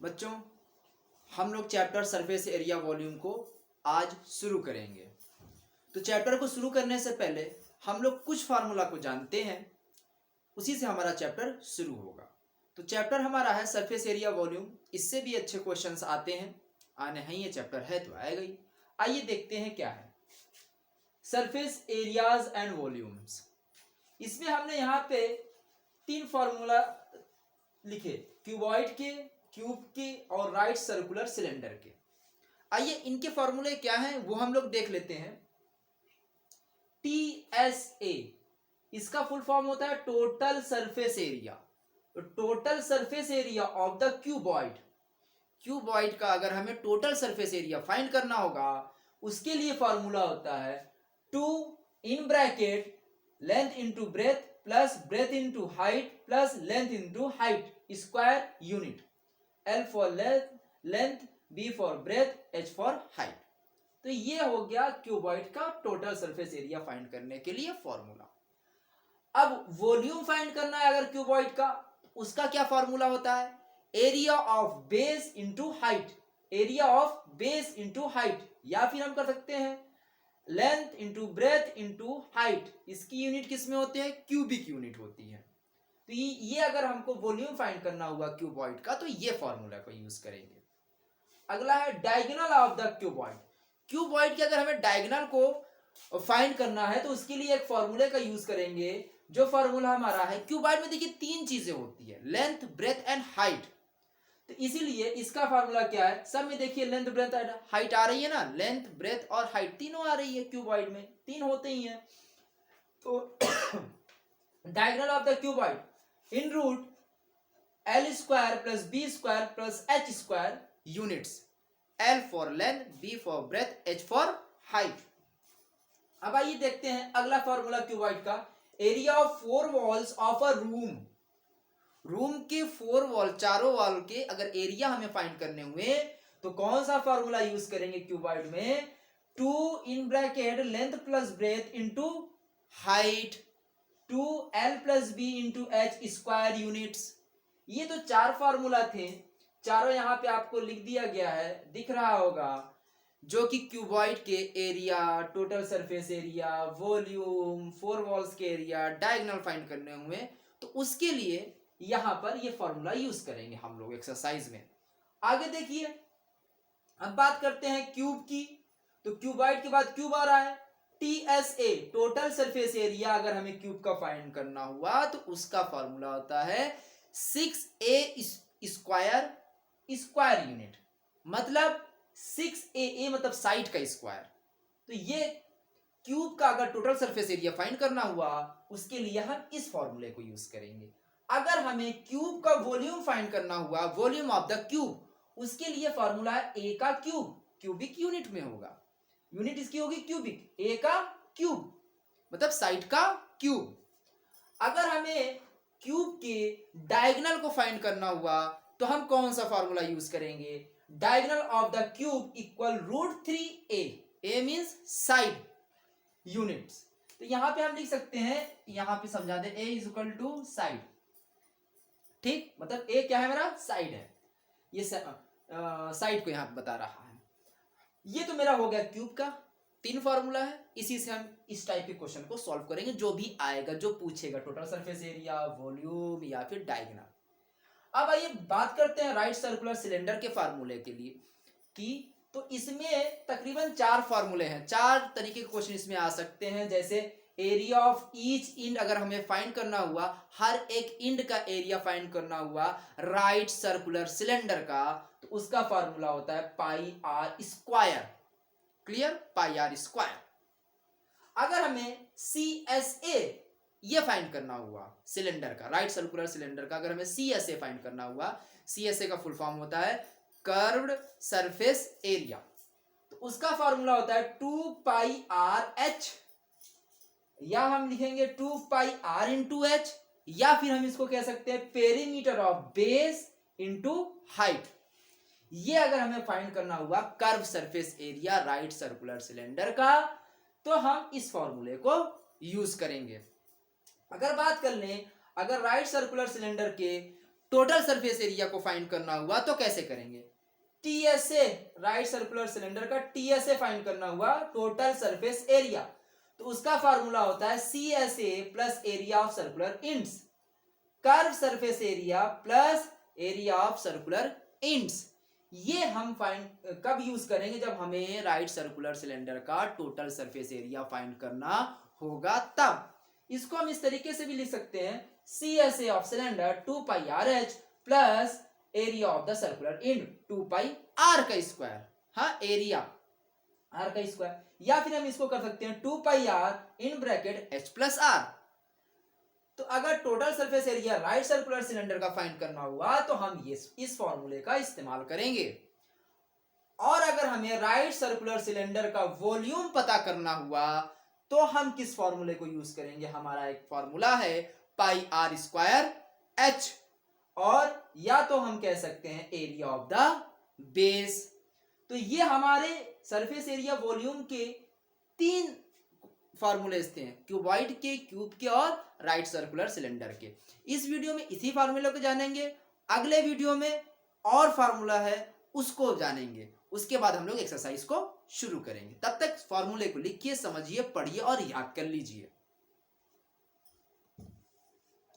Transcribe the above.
बच्चों, हम लोग चैप्टर सरफेस एरिया वॉल्यूम को आज शुरू करेंगे। तो चैप्टर को शुरू करने से पहले हम लोग कुछ फार्मूला को जानते हैं, उसी से हमारा चैप्टर शुरू होगा। तो चैप्टर हमारा है सरफेस एरिया वॉल्यूम। इससे भी अच्छे क्वेश्चंस आते हैं, आने हैं, ये चैप्टर है तो आएगा ही। आइए देखते हैं क्या है सरफेस एरियाज एंड वॉल्यूम्स। इसमें हमने यहाँ पे 3 फार्मूला लिखे, क्यूबॉइड के, क्यूब के और राइट सर्कुलर सिलेंडर के। आइए इनके फॉर्मूले क्या हैं वो हम लोग देख लेते हैं। TSA इसका फुल फॉर्म होता है टोटल सरफेस एरिया। तो total surface area of the cuboid, cuboid का अगर हमें टोटल सरफेस एरिया फाइंड करना होगा, उसके लिए फॉर्मूला होता है 2 in bracket length into breadth plus breadth into height plus length into height square unit. L for length, B for breadth, H for height. तो ये हो गया क्यूबॉइड का टोटल सरफेस एरिया फाइंड करने के लिए फॉर्मूला। अब वॉल्यूम फाइंड करना है अगर क्यूबॉइड का, उसका क्या फॉर्मूला होता है? Area of base into height, area of base into height, या फिर हम कर सकते हैं length into breath into height. इसकी यूनिट किस में होती है? क्यूबिक यूनिट होती है। तो ये अगर हमको वॉल्यूम फाइंड करना हुआ क्यूबॉइड का तो ये फॉर्मूला को यूज करेंगे। अगला है diagonal of the cuboid. Cuboid के अगर हमें डायगोनल को फाइंड करना है तो उसके लिए एक फॉर्मूले का यूज करेंगे। जो फॉर्मूला हमारा है, क्यूबॉइड में देखिए 3 चीजें होती है, लेंथ, ब्रेथ एंड हाइट। तो इसीलिए इसका फॉर्मूला क्या है? सब में देखिए लेंथ, ब्रेथ एंड हाइट आ रही है ना, लेंथ, ब्रेथ और हाइट तीनों आ रही है। क्यूबॉइड में 3 होते ही हैं। तो diagonal of the cuboid in root L square plus B square plus H square units, L for length, B for breadth, H for height. अब आइए देखते हैं अगला फॉर्मूला क्यूबॉइड का। Area of 4 walls of a room, room के 4 wall, चारों wall के अगर एरिया हमें फाइंड करने हुए तो कौन सा फॉर्मूला यूज करेंगे क्यूबॉइड में? 2 in bracket length plus breadth into height 2L plus B into H square units. ये तो 4 फार्मूला थे, चारों यहाँ पे आपको लिख दिया गया है, दिख रहा होगा, जो कि क्यूबॉइड के area, total surface area, volume, 4 walls के एरिया, डायगोनल फाइंड करने हुए। तो उसके लिए यहां पर ये फॉर्मूला यूज करेंगे हम लोग एक्सरसाइज में। आगे देखिए, अब बात करते हैं क्यूब की। तो क्यूबॉइड के बाद क्यूब आ रहा है। TSA टोटल सरफेस एरिया अगर हमें क्यूब का फाइंड करना हुआ तो उसका फॉर्मूला होता है 6A स्क्वायर स्क्वायर यूनिट, मतलब 6AA मतलब साइड का स्क्वायर। तो ये क्यूब का अगर टोटल सरफेस एरिया फाइंड करना हुआ उसके लिए हम इस फॉर्मूले को यूज करेंगे। अगर हमें क्यूब का वॉल्यूम फाइंड करना हुआ, वॉल्यूम ऑफ द क्यूब, उसके लिए फॉर्मूला है A का क्यूब, क्यूबिक यूनिट में होगा, यूनिट इसकी होगी क्यूबिक, A का क्यूब मतलब साइड का क्यूब। अगर हमें क्यूब के डायगोनल को फाइंड करना हुआ तो हम कौन सा फॉर्मूला यूज करेंगे? Diagonal of the cube equal √3A, A means side units. तो यहां पे हम लिख सकते हैं, यहां पे समझा दे, A is equal to side, ठीक, मतलब A क्या है? मेरा साइड है, ये साइड को यहां पे बता रहा है। ये तो मेरा हो गया क्यूब का 3 फार्मूला है। इसी से हम इस टाइप के क्वेश्चन को सॉल्व करेंगे, जो भी आएगा, जो पूछेगा, टोटल सरफेस एरिया, वॉल्यूम या फिर डायगोनल। अब आइए बात करते हैं राइट सर्कुलर सिलेंडर के फार्मूले के लिए कि, तो इसमें तकरीबन 4 फार्मूले हैं, 4 तरीके के क्वेश्चन इसमें आ सकते हैं। जैसे एरिया ऑफ ईच इंड अगर हमें फाइंड करना हुआ, हर एक इंड का एरिया फाइंड करना हुआ राइट सर्कुलर सिलेंडर का, तो उसका फार्मूला होता है pi R square. Clear? Pi R square. अगर हमें CSA ये फाइंड करना हुआ सिलेंडर का, राइट सर्कुलर सिलेंडर का, अगर हमें CSA फाइंड करना हुआ, CSA का फुल फॉर्म होता है कर्व्ड सरफेस एरिया। तो उसका फॉर्मूला होता है 2πRH, या हम लिखेंगे 2πR इंटू H, या फिर हम इसको कह सकते हैं perimeter of base into height. ये अगर हमें फाइंड करना हुआ curve surface area right circular cylinder का तो हम इस फॉर्मूले को यूज करेंगे। अगर बात कर लें, अगर राइट सर्कुलर सिलेंडर के टोटल सरफेस एरिया को फाइंड करना हुआ तो कैसे करेंगे? टीएसए, राइट सर्कुलर सिलेंडर का टीएसए फाइंड करना हुआ, टोटल सरफेस एरिया, तो उसका फार्मूला होता है CSA plus area of circular ends, curve surface area plus area of circular ends. ये हम फाइंड कब यूज करेंगे? जब हमें राइट सर्कुलर सिलेंडर का टोटल सरफेस एरिया फाइंड करना होगा तब। इसको हम इस तरीके से भी लिख सकते हैं, C S A of cylinder 2 pi R H plus area of the circular end 2 pi R का स्क्वायर, हाँ एरिया आर का स्क्वायर, या फिर हम इसको कर सकते हैं 2 pi R in bracket H plus R. तो अगर total surface area right circular cylinder का फाइंड करना हुआ तो हम ये इस फॉर्मूले का इस्तेमाल करेंगे। और अगर हमें राइट सर्कुलर सिलेंडर का वॉल्यूम पता करना हुआ तो हम किस फॉर्मूले को यूज करेंगे? हमारा एक फॉर्मूला है पाई आर स्क्वायर एच, और या तो हम कह सकते हैं एरिया ऑफ द बेस। तो ये हमारे सरफेस एरिया वॉल्यूम के 3 फार्मूलेज थे, क्यूबॉइड के, क्यूब के और राइट सर्कुलर सिलेंडर के। इस वीडियो में इसी फार्मूले को जानेंगे, अगले वीडियो में और फार्मूला है उसको जानेंगे, उसके बाद हम लोग एक्सरसाइज को शुरू करेंगे। तब तक फार्मूले को लिखिए, समझिए, पढ़िए और याद कर लीजिए।